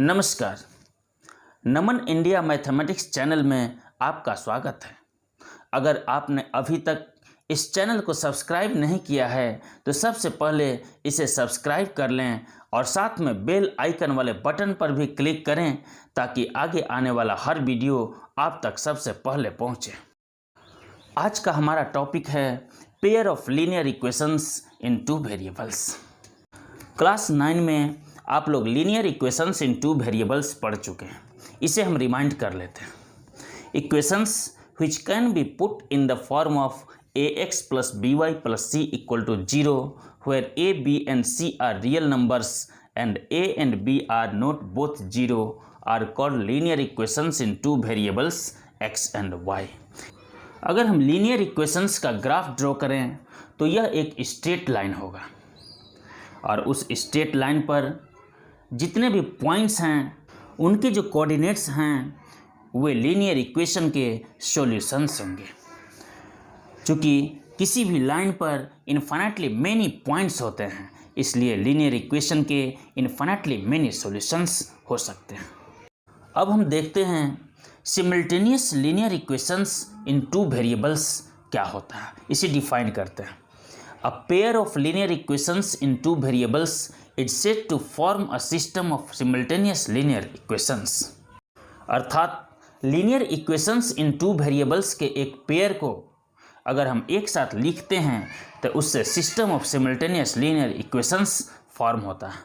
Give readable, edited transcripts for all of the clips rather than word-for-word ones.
नमस्कार। नमन India mathematics channel में आपका स्वागत है। अगर आपने अभी तक इस चैनल को सब्सक्राइब नहीं किया है तो सबसे पहले इसे सब्सक्राइब कर लें और साथ में बेल आइकन वाले बटन पर भी क्लिक करें ताकि आगे आने वाला हर वीडियो आप तक सबसे पहले पहुंचे। आज का हमारा टॉपिक है pair of linear equations in two variables. Class 9 में आप लोग linear equations in two variables पढ़ चुके हैं। इसे हम रिमाइंड कर लेते हैं। Equations which can be put in the form of ax plus by plus c equal to 0 where a, b and c are real numbers and a and b are not both 0 are called linear equations in two variables x and y। अगर हम linear equations का graph draw करें तो यह एक straight line होगा और उस स्ट्रेट लाइन पर जितने भी पॉइंट्स हैं उनके जो कोऑर्डिनेट्स हैं वे लीनियर इक्वेशन के सॉल्यूशंस होंगे। चूँकि किसी भी लाइन पर इन्फिनिटली मेनी पॉइंट्स होते हैं इसलिए लीनियर इक्वेशन के इन्फिनिटली मेनी सॉल्यूशंस हो सकते हैं। अब हम देखते हैं simultaneous linear equations in two variables क्या होता है। इसे डिफाइन करते हैं। A pair of linear equations in two variables is said to form a system of simultaneous linear equations. अर्थात linear equations in two variables के एक पेयर को अगर हम एक साथ लिखते हैं तो उससे system of simultaneous linear equations form होता है।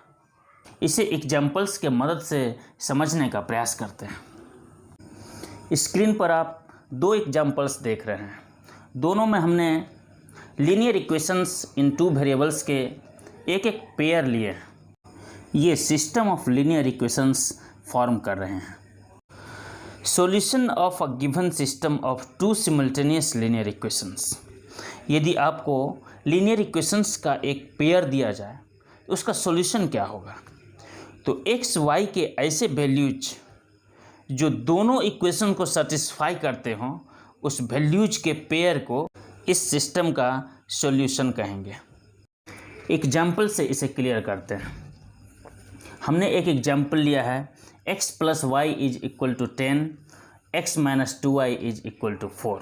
इसे एग्जाम्पल्स के मदद से समझने का प्रयास करते हैं। स्क्रीन पर आप दो एग्जाम्पल्स देख रहे हैं। दोनों में हमने linear equations in two variables के एक एक पेयर लिए हैं। ये system of linear equations form कर रहे हैं। Solution of a given system of two simultaneous linear equations. यदि आपको लीनियर इक्वेशंस का एक पेयर दिया जाए तो उसका सॉल्यूशन क्या होगा? तो एक्स वाई के ऐसे वैल्यूज जो दोनों इक्वेशन को सेटिस्फाई करते हों उस वैल्यूज के पेयर को इस सिस्टम का सॉल्यूशन कहेंगे। एग्जाम्पल से इसे क्लियर करते हैं। हमने एक एग्जाम्पल लिया है x plus y is equal to 10, x minus 2y is equal to 4।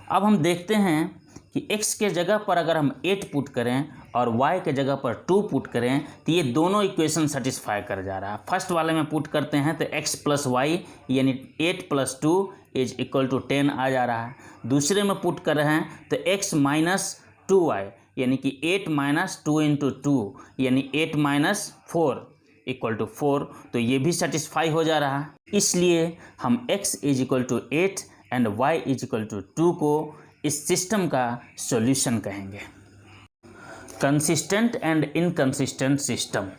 अब हम देखते हैं कि x के जगह पर अगर हम 8 पुट करें और y के जगह पर 2 पुट करें तो ये दोनों इक्वेशन सेटिस्फाई कर जा रहा है। फर्स्ट वाले में पुट करते हैं तो x प्लस वाई यानी 8 प्लस 2 इज इक्वल टू 10 आ जा रहा है। दूसरे में पुट कर रहे हैं तो x माइनस 2y यानी कि 8 माइनस 2 इंटू 2 यानी 8 माइनस 4 इक्वल टू 4, तो ये भी सेटिस्फाई हो जा रहा है। इसलिए हम x is equal to 8 and y is equal to 2 को इस सिस्टम का सॉल्यूशन कहेंगे। Consistent and inconsistent system.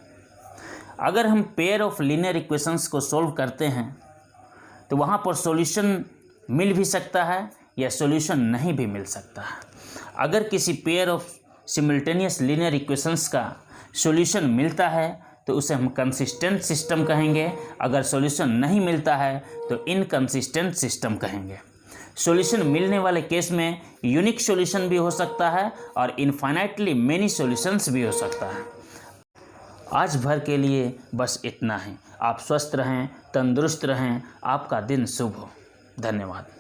अगर हम पेयर ऑफ लीनियर इक्वेशंस को सॉल्व करते हैं तो वहाँ पर सॉल्यूशन मिल भी सकता है या सॉल्यूशन नहीं भी मिल सकता है। अगर किसी pair of simultaneous linear equations का सॉल्यूशन मिलता है तो उसे हम कंसिस्टेंट सिस्टम कहेंगे। अगर सॉल्यूशन नहीं मिलता है तो इनकंसिस्टेंट सिस्टम कहेंगे। सॉल्यूशन मिलने वाले केस में यूनिक सॉल्यूशन भी हो सकता है और इनफाइनाइटली मेनी सॉल्यूशंस भी हो सकता है। आज भर के लिए बस इतना ही। आप स्वस्थ रहें, तंदुरुस्त रहें। आपका दिन शुभ हो। धन्यवाद।